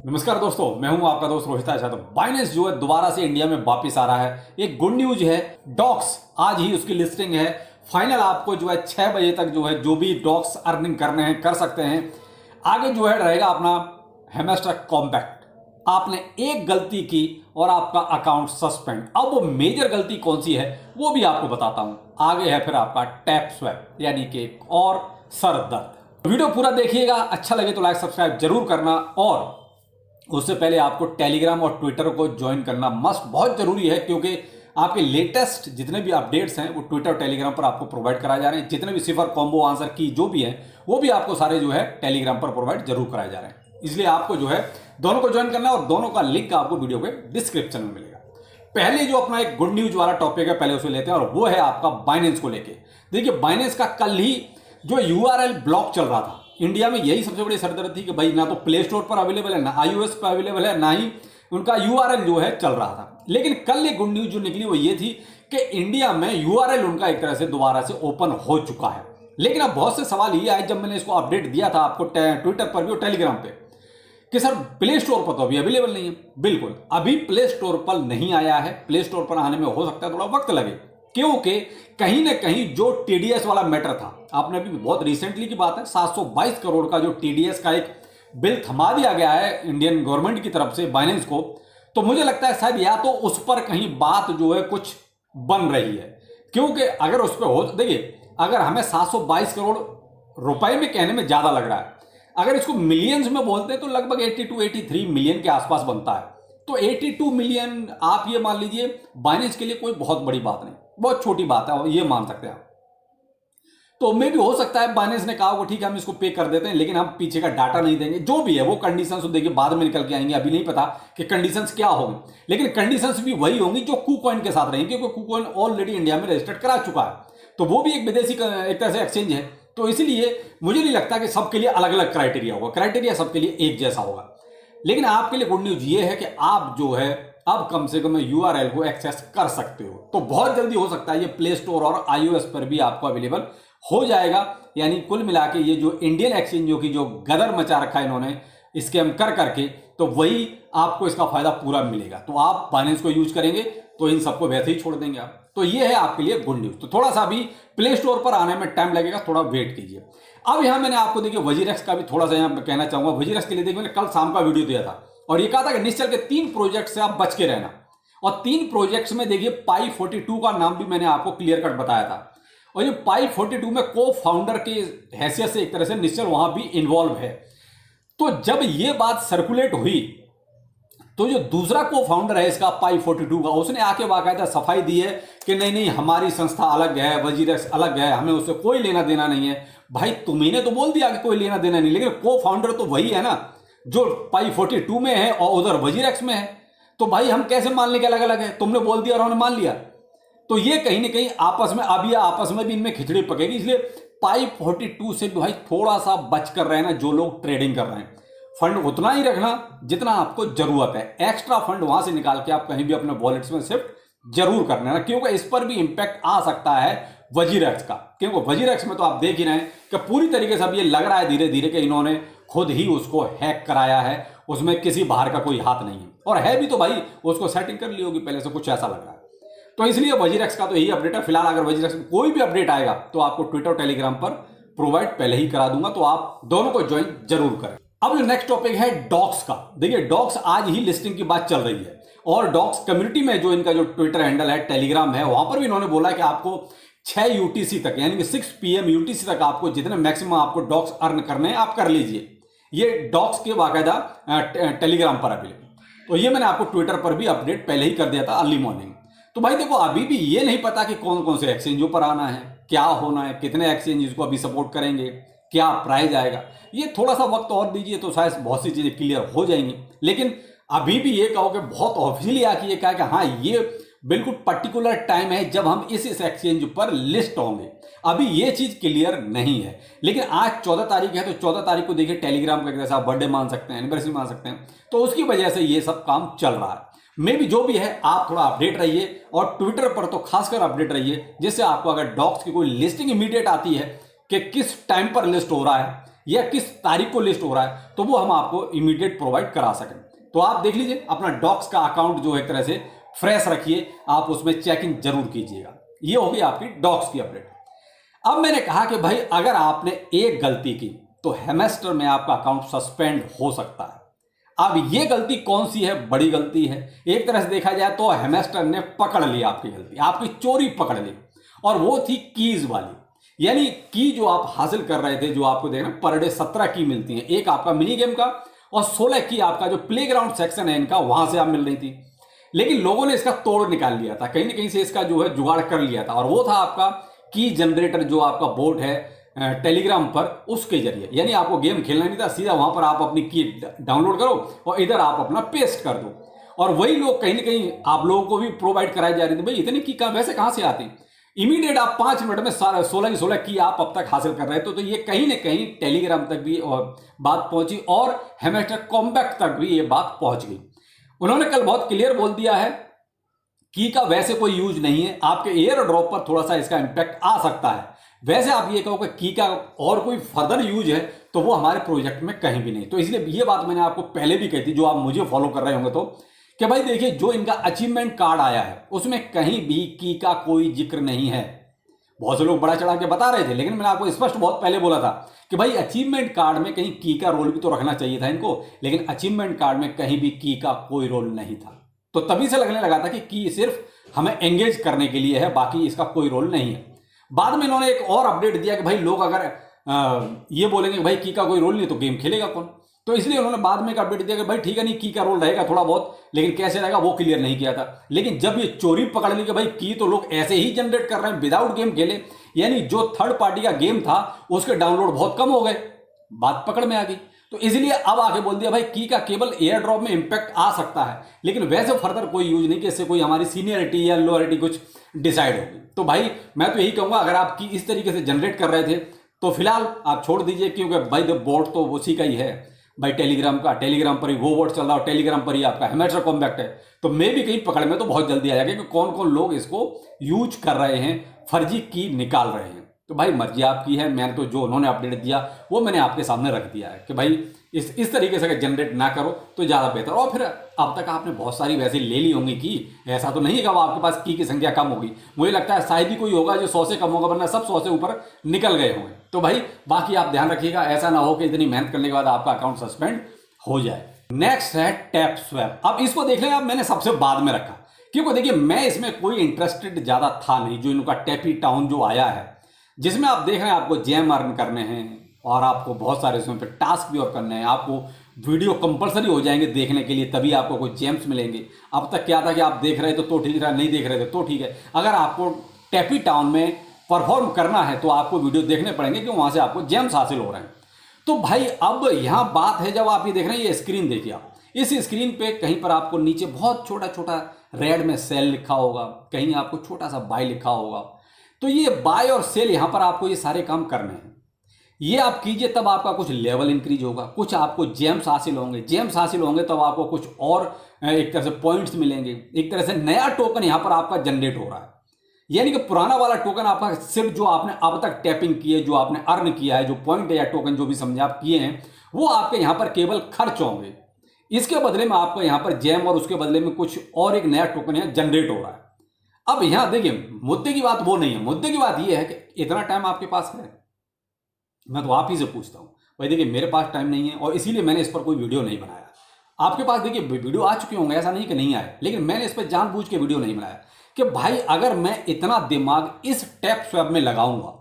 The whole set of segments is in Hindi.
नमस्कार दोस्तों, मैं हूं आपका दोस्त रोहित आचार्य। तो बाइनेंस जो है दोबारा से इंडिया में वापस आ रहा है। एक गुड न्यूज है, डॉक्स आज ही उसकी लिस्टिंग है। फाइनल आपको जो है 6 बजे तक जो है जो भी डॉक्स अर्निंग करने हैं कर सकते हैं। आगे जो है रहेगा अपना हेमस्टर कॉम्पैक्ट। आपने एक गलती की और आपका अकाउंट सस्पेंड। अब वो मेजर गलती कौन सी है वो भी आपको बताता हूं। आगे है फिर आपका टैप स्वैप यानी कि एक और सर दर्द। वीडियो पूरा देखिएगा, अच्छा लगे तो लाइक सब्सक्राइब जरूर करना और उससे पहले आपको टेलीग्राम और ट्विटर को ज्वाइन करना मस्ट बहुत जरूरी है, क्योंकि आपके लेटेस्ट जितने भी अपडेट्स हैं वो ट्विटर और टेलीग्राम पर आपको प्रोवाइड कराए जा रहे हैं। जितने भी सिफर कॉम्बो आंसर की जो भी हैं वो भी आपको सारे जो है टेलीग्राम पर प्रोवाइड जरूर कराए जा रहे हैं। इसलिए आपको जो है दोनों को ज्वाइन करना है और दोनों का लिंक आपको वीडियो के डिस्क्रिप्शन में मिलेगा। पहले जो अपना एक गुड न्यूज वाला टॉपिक है पहले उसे लेते हैं और वो है आपका बाइनेंस को लेके। देखिए, बाइनेंस का कल ही जो यूआरएल ब्लॉक चल रहा था इंडिया में, यही सबसे बड़ी सरदर्द थी कि भाई ना तो प्ले स्टोर पर अवेलेबल है, ना आईओएस पर अवेलेबल है, ना ही उनका यूआरएल जो है चल रहा था। लेकिन कल ये गुड न्यूज जो निकली वो ये थी कि इंडिया में यूआरएल उनका एक तरह से दोबारा से ओपन हो चुका है। लेकिन अब बहुत से सवाल ये आए जब मैंने इसको अपडेट दिया था आपको ट्विटर पर भी और टेलीग्राम पे कि सर प्ले स्टोर पर तो अभी अवेलेबल नहीं है। बिल्कुल, अभी प्ले स्टोर पर नहीं आया है। प्ले स्टोर पर आने में हो सकता है थोड़ा वक्त लगे, क्योंकि कहीं ना कहीं जो टीडीएस वाला मैटर था, आपने अभी बहुत रिसेंटली की बात है, 722 करोड़ का जो टीडीएस का एक बिल थमा दिया गया है इंडियन गवर्नमेंट की तरफ से बाइनेंस को। तो मुझे लगता है शायद या तो उस पर कहीं बात जो है कुछ बन रही है, क्योंकि अगर उस पर हो, देखिए अगर हमें 722 करोड़ रुपए में कहने में ज्यादा लग रहा है, अगर इसको मिलियंस में बोलते हैं तो लगभग 82-83 मिलियन के आसपास बनता है। तो 82 मिलियन आप ये मान लीजिए बाइनेंस के लिए कोई बहुत बड़ी बात नहीं, बहुत छोटी बात है, ये मान सकते हैं आप। तो मे भी हो सकता है बाइनेंस ने कहा होगा ठीक है हम इसको पे कर देते हैं, लेकिन हम पीछे का डाटा नहीं देंगे। जो भी है वो कंडीशंस तो देखिए बाद में निकल के आएंगे, अभी नहीं पता कि कंडीशंस क्या होंगी, लेकिन कंडीशंस भी वही होंगी जो KuCoin के साथ रहेंगी, क्योंकि KuCoin ऑलरेडी इंडिया में रजिस्टर्ड करा चुका है। तो वो भी एक विदेशी एक तरह से एक्सचेंज है। तो इसलिए मुझे नहीं लगता कि सबके लिए अलग अलग क्राइटेरिया होगा, क्राइटेरिया सबके लिए एक जैसा होगा। लेकिन आपके लिए गुड न्यूज ये है कि आप जो है अब कम से कम यूआरएल को एक्सेस कर सकते हो। तो बहुत जल्दी हो सकता है ये प्ले स्टोर और आईओएस पर भी आपको अवेलेबल हो जाएगा। यानी कुल मिला के ये जो इंडियन एक्सचेंजों की जो गदर मचा रखा है इन्होंने स्कैम कर करके, तो वही आपको इसका फायदा पूरा मिलेगा। तो आप बाइनेंस को यूज करेंगे तो इन सबको वैसे ही छोड़ देंगे आप। तो ये है आपके लिए गुड न्यूज। तो थोड़ा सा अभी प्ले स्टोर पर आने में टाइम लगेगा, थोड़ा वेट कीजिए। अब यहां मैंने आपको देखिए वजीरेक्स का भी थोड़ा सा यहां कहना चाहूंगा। वजीरेक्स के लिए देखिए मैंने कल शाम का वीडियो दिया था और ये कहा था कि निश्चल के 3 प्रोजेक्ट से आप बच के रहना। और 3 प्रोजेक्ट्स में देखिए पाई 42 का नाम भी मैंने आपको क्लियर कट बताया था। और ये पाई 42 में को फाउंडर की हैसियत से एक तरह से निश्चल वहां भी इन्वॉल्व है। तो जब ये बात सर्कुलेट हुई तो जो दूसरा को फाउंडर है इसका पाई 42 का, उसने आके बाकायदा सफाई दी है कि नहीं नहीं हमारी संस्था अलग है, वजीरेक्स अलग है, हमें उससे कोई लेना देना नहीं है। भाई तुम्हें तो बोल दिया कि कोई लेना देना नहीं, लेकिन को फाउंडर तो वही है ना जो पाई 42 में है और उधर वजीरेक्स में है। तो भाई हम कैसे मान लें कि अलग अलग है? तुमने बोल दिया और उन्होंने मान लिया। तो ये कहीं ना कहीं आपस में अब या आपस में भी इनमें खिचड़ी पकेगी। इसलिए पाई 42 से भाई थोड़ा सा बच कर रहना। जो लोग ट्रेडिंग कर रहे हैं, फंड उतना ही रखना जितना आपको जरूरत है। एक्स्ट्रा फंड वहां से निकाल के आप कहीं भी अपने वॉलेट्स में शिफ्ट जरूर करना है, क्योंकि इस पर भी इंपैक्ट आ सकता है वजीरेक्स का। क्योंकि वजीरेक्स में तो आप देख ही रहे हैं कि पूरी तरीके से अब ये लग रहा है धीरे धीरे कि इन्होंने खुद ही उसको हैक कराया है, उसमें किसी बाहर का कोई हाथ नहीं है। और है भी तो भाई उसको सेटिंग कर ली होगी पहले से, कुछ ऐसा लग रहा है। तो इसलिए वजीरेक्स का तो यही अपडेट है फिलहाल। अगर वजीरेक्स में कोई भी अपडेट आएगा तो आपको ट्विटर और टेलीग्राम पर प्रोवाइड पहले ही करा दूंगा, तो आप दोनों को ज्वाइन जरूर करें। अब जो नेक्स्ट टॉपिक है डॉक्स का। देखिए डॉक्स आज ही लिस्टिंग की बात चल रही है और डॉक्स कम्युनिटी में जो इनका जो ट्विटर हैंडल है, टेलीग्राम है, वहां पर भी इन्होंने बोला कि आपको 6 यूटीसी तक यानी कि 6 PM यूटीसी तक आपको जितने मैक्सिमम आपको डॉक्स अर्न करने हैं आप कर लीजिए। ये डॉक्स के बाकायदा टेलीग्राम पर अवेलेबल। तो ये मैंने आपको ट्विटर पर भी अपडेट पहले ही कर दिया था अर्ली मॉर्निंग। तो भाई देखो अभी भी ये नहीं पता कि कौन कौन से एक्सचेंजों पर आना है, क्या होना है, कितने एक्सचेंज को अभी सपोर्ट करेंगे, क्या प्राइस आएगा। ये थोड़ा सा वक्त और दीजिए तो शायद बहुत सी चीजें क्लियर हो जाएंगी। लेकिन अभी भी ये कहो कि बहुत ऑफिशियली आके ये कहा कि हाँ ये बिल्कुल पर्टिकुलर टाइम है जब हम इस एक्सचेंज पर लिस्ट होंगे, अभी ये चीज क्लियर नहीं है। लेकिन आज 14 तारीख है तो 14 तारीख को देखिए टेलीग्राम का जैसा बर्थडे मान सकते हैं, एनिवर्सरी मान सकते हैं, तो उसकी वजह से ये सब काम चल रहा है। मे भी जो भी है आप थोड़ा अपडेट रहिए और ट्विटर पर तो खासकर अपडेट रहिए, जिससे आपको अगर डॉक्स की कोई लिस्टिंग इमीडिएट आती है कि किस टाइम पर लिस्ट हो रहा है या किस तारीख को लिस्ट हो रहा है, तो वो हम आपको इमीडिएट प्रोवाइड करा सकें। तो आप देख लीजिए, अपना डॉक्स का अकाउंट जो एक तरह से फ्रेश रखिए, आप उसमें चेकिंग जरूर कीजिएगा। ये होगी आपकी डॉक्स की अपडेट। अब मैंने कहा कि भाई अगर आपने एक गलती की तो हेमेस्टर में आपका अकाउंट सस्पेंड हो सकता है। अब ये गलती कौन सी है? बड़ी गलती है। एक तरह से देखा जाए तो हेमेस्टर ने पकड़ लिया आपकी गलती, आपकी चोरी पकड़ ली, और वो थी कीज वाली। यानी की जो आप हासिल कर रहे थे, जो आपको देखना पर डे 17 की मिलती है, एक आपका मिनी गेम का और 16 की आपका जो प्लेग्राउंड सेक्शन है इनका, वहां से आप मिल रही थी। लेकिन लोगों ने इसका तोड़ निकाल लिया था, कहीं ना कहीं से इसका जो है जुगाड़ कर लिया था, और वो था आपका की जनरेटर, जो आपका बोर्ड है टेलीग्राम पर, उसके जरिए। यानी आपको गेम खेलना नहीं था, सीधा वहां पर आप अपनी की डाउनलोड करो और इधर आप अपना पेस्ट कर दो, और वही लोग कहीं ना कहीं आप लोगों को भी प्रोवाइड कराई जा रही थी। भाई इतनी की वैसे कहां से आती? इमीडिएट आप 5 मिनट में 16 की आप अब तक हासिल कर रहे थे। तो ये कहीं ना कहीं टेलीग्राम तक भी बात पहुंची, और हेमेस्टर कॉम्बैक्ट तक भी ये बात पहुंच गई। उन्होंने कल बहुत क्लियर बोल दिया है, की का वैसे कोई यूज नहीं है, आपके एयर ड्रॉप पर थोड़ा सा इसका इंपैक्ट आ सकता है। वैसे आप ये कहो कि की का और कोई फर्दर यूज है, तो वो हमारे प्रोजेक्ट में कहीं भी नहीं। तो इसलिए ये बात मैंने आपको पहले भी कही थी, जो आप मुझे फॉलो कर रहे होंगे, तो कि भाई देखिए, जो इनका अचीवमेंट कार्ड आया है उसमें कहीं भी की का कोई जिक्र नहीं है। बहुत से लोग बड़ा चढ़ा के बता रहे थे, लेकिन मैंने आपको स्पष्ट बहुत पहले बोला था कि भाई अचीवमेंट कार्ड में कहीं की का रोल भी तो रखना चाहिए था इनको, लेकिन अचीवमेंट कार्ड में कहीं भी की का कोई रोल नहीं था। तो तभी से लगने लगा था कि की सिर्फ हमें एंगेज करने के लिए है, बाकी इसका कोई रोल नहीं है। बाद में इन्होंने एक और अपडेट दिया कि भाई लोग अगर ये बोलेंगे कि भाई की का कोई रोल नहीं, तो गेम खेलेगा कौन? तो इसलिए उन्होंने बाद में एक अपडेट दिया कि भाई ठीक है, नहीं की का रोल रहेगा थोड़ा बहुत, लेकिन कैसे रहेगा वो क्लियर नहीं किया था। लेकिन जब ये चोरी पकड़ ली कि भाई की तो लोग ऐसे ही जनरेट कर रहे हैं विदाउट गेम खेले, यानी जो थर्ड पार्टी का गेम था उसके डाउनलोड बहुत कम हो गए, बात पकड़ में आ गई। तो इसलिए अब आके बोल दिया भाई की का केवल एयर ड्रॉप में इंपैक्ट आ सकता है, लेकिन वैसे फर्दर कोई यूज नहीं कि इससे कोई हमारी सीनियरिटी या लोअरिटी कुछ डिसाइड होगी। तो भाई मैं तो यही कहूंगा, अगर आप की इस तरीके से जनरेट कर रहे थे तो फिलहाल आप छोड़ दीजिए, क्योंकि भाई द बोर्ड तो उसी का ही है भाई, टेलीग्राम का। टेलीग्राम पर ही वो बोर्ड चल रहा है, टेलीग्राम पर ही आपका हेमेस्टर कॉम्बैक्ट है। तो मे भी कहीं पकड़ में तो बहुत जल्दी आ जाएगा कि कौन कौन लोग इसको यूज कर रहे हैं, फर्जी की निकाल रहे हैं। तो भाई मर्जी आपकी है, मैंने तो जो उन्होंने अपडेट दिया वो मैंने आपके सामने रख दिया है कि भाई इस तरीके से अगर जनरेट ना करो तो ज़्यादा बेहतर। और फिर अब तक आपने बहुत सारी वैसे ले ली होंगी की, ऐसा तो नहीं है कि आपके पास की संख्या कम होगी। मुझे लगता है शायद ही कोई होगा जो 100 से कम होगा, वरना सब 100 से ऊपर निकल गए होंगे। तो भाई बाकी आप ध्यान रखिएगा, ऐसा ना हो कि इतनी मेहनत करने के बाद आपका अकाउंट सस्पेंड हो जाए। नेक्स्ट है टैप स्वैप। अब इसको देख लें, अब मैंने सबसे बाद में रखा, क्योंकि देखिए मैं इसमें कोई इंटरेस्टेड ज़्यादा था नहीं। जो इनका टैपी टाउन जो आया है, जिसमें आप देख रहे हैं आपको जेम अर्न करने हैं और आपको बहुत सारे इसमें पे टास्क भी और करने हैं, आपको वीडियो कंपलसरी हो जाएंगे देखने के लिए, तभी आपको कुछ जेम्स मिलेंगे। अब तक क्या था कि आप देख रहे थे तो ठीक था, नहीं देख रहे थे तो ठीक है। अगर आपको टैपी टाउन में परफॉर्म करना है तो आपको वीडियो देखने पड़ेंगे, क्योंकि वहाँ से आपको जेम्स हासिल हो रहे हैं। तो भाई अब यहाँ बात है, जब आप ये देख रहे हैं, ये स्क्रीन देखिए आप, इस स्क्रीन पे कहीं पर आपको नीचे बहुत छोटा छोटा रेड में सेल लिखा होगा, कहीं आपको छोटा सा बाय लिखा होगा। तो ये बाय और सेल यहाँ पर आपको ये सारे काम करने हैं, ये आप कीजिए, तब आपका कुछ लेवल इंक्रीज होगा, कुछ आपको जेम्स हासिल होंगे, जेम्स हासिल होंगे तब आपको कुछ और एक तरह से पॉइंट्स मिलेंगे, एक तरह से नया टोकन यहाँ पर आपका जनरेट हो रहा है। यानी कि पुराना वाला टोकन आपका सिर्फ जो आपने अब तक टैपिंग की है, जो आपने अर्न किया है, जो पॉइंट है या टोकन जो भी समझे आप किए हैं, वो आपके यहाँ पर केवल खर्च होंगे। इसके बदले में आपको यहाँ पर जेम और उसके बदले में कुछ और एक नया टोकन यहाँ जनरेट हो रहा है। अब यहाँ देखिए, मुद्दे की बात वो नहीं है, मुद्दे की बात ये है कि इतना टाइम आपके पास है। मैं तो आप ही से पूछता हूँ भाई, देखिए मेरे पास टाइम नहीं है और इसीलिए मैंने इस पर कोई वीडियो नहीं बनाया। आपके पास देखिए वीडियो आ चुके होंगे, ऐसा नहीं कि नहीं आए, लेकिन मैंने इस पर जानबूझ के वीडियो नहीं बनाया कि भाई अगर मैं इतना दिमाग इस टैप स्वैप में लगाऊंगा,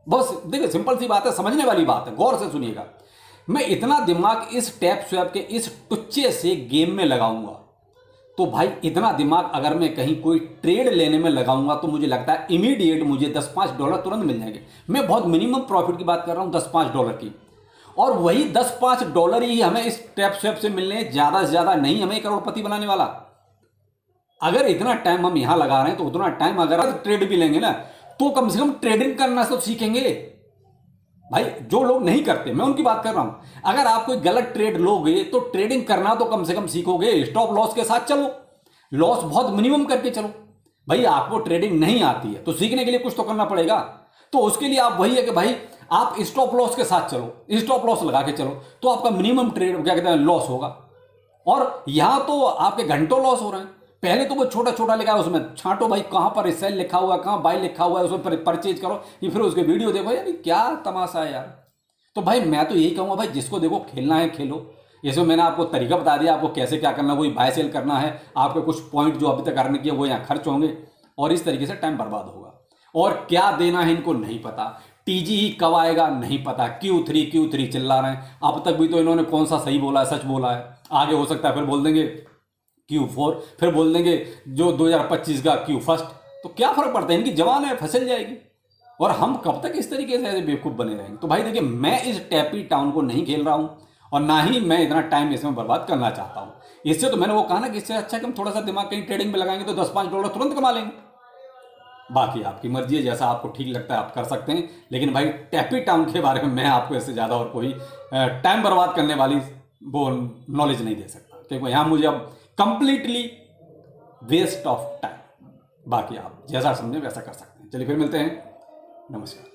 बस देखिए सिंपल सी बात है, समझने वाली बात है, गौर से सुनिएगा। मैं इतना दिमाग इस टैप स्वैप के इस टुच्चे से गेम में लगाऊंगा, तो भाई इतना दिमाग अगर मैं कहीं कोई ट्रेड लेने में लगाऊंगा तो मुझे लगता है इमीडिएट मुझे $10-5 तुरंत मिल जाएंगे। मैं बहुत मिनिमम प्रॉफिट की बात कर रहा हूँ, $10-5 की, और वही $10-5 ही हमें इस टैप स्वैप से मिलने, ज़्यादा से ज़्यादा नहीं हमें करोड़पति बनाने वाला। अगर इतना टाइम हम यहाँ लगा रहे हैं तो उतना टाइम अगर ट्रेड भी लेंगे ना, तो कम से कम ट्रेडिंग करना तो सीखेंगे। भाई जो लोग नहीं करते, मैं उनकी बात कर रहा हूं। अगर आप कोई गलत ट्रेड लोगे तो ट्रेडिंग करना तो कम से कम सीखोगे, स्टॉप लॉस के साथ चलो, लॉस बहुत मिनिमम करके चलो। भाई आपको ट्रेडिंग नहीं आती है तो सीखने के लिए कुछ तो करना पड़ेगा। तो उसके लिए आप वही है कि भाई आप स्टॉप लॉस के साथ चलो, स्टॉप लॉस लगा के चलो, तो आपका मिनिमम ट्रेड क्या कहते हैं लॉस होगा। और यहां तो आपके घंटों लॉस हो रहे हैं। पहले तो वो छोटा छोटा लिखा है उसमें छांटो भाई, कहां पर सेल लिखा हुआ है, कहां बाय लिखा हुआ है, उसमें परचेज करो, ये फिर उसके वीडियो देखो, यानी क्या तमाशा है यार। तो भाई मैं तो यही कहूंगा भाई, जिसको देखो खेलना है खेलो। इसमें मैंने आपको तरीका बता दिया, आपको कैसे क्या करना है, वही बाय सेल करना है, आपके कुछ पॉइंट जो अभी तक अर्न किए वो यहाँ खर्च होंगे और इस तरीके से टाइम बर्बाद होगा। और क्या देना है इनको नहीं पता, टीजी ही कब आएगा नहीं पता, Q3 चिल्ला रहे हैं। अब तक भी तो इन्होंने कौन सा सही बोला है, सच बोला है। आगे हो सकता है फिर बोल देंगे Q4, फिर बोल देंगे जो 2025 का Q1। तो क्या फर्क पड़ता है, इनकी जवान है फसल जाएगी और हम कब तक इस तरीके से ऐसे बेवकूफ़ बने रहेंगे। तो भाई देखिए, मैं इस टैपी टाउन को नहीं खेल रहा हूं और ना ही मैं इतना टाइम इसमें बर्बाद करना चाहता हूं। इससे तो मैंने वो कहा ना कि इससे अच्छा कि हम थोड़ा सा दिमाग कहीं ट्रेडिंग में लगाएंगे तो $10-5 तुरंत कमा लेंगे। बाकी आपकी मर्जी है, जैसा आपको ठीक लगता है आप कर सकते हैं। लेकिन भाई टैपी टाउन के बारे में मैं आपको इससे ज़्यादा और कोई टाइम बर्बाद करने वाली वो नॉलेज नहीं दे सकता, क्योंकि यहाँ मुझे अब कंप्लीटली वेस्ट ऑफ टाइम। बाकी आप जैसा समझें वैसा कर सकते हैं। चलिए फिर मिलते हैं, नमस्कार।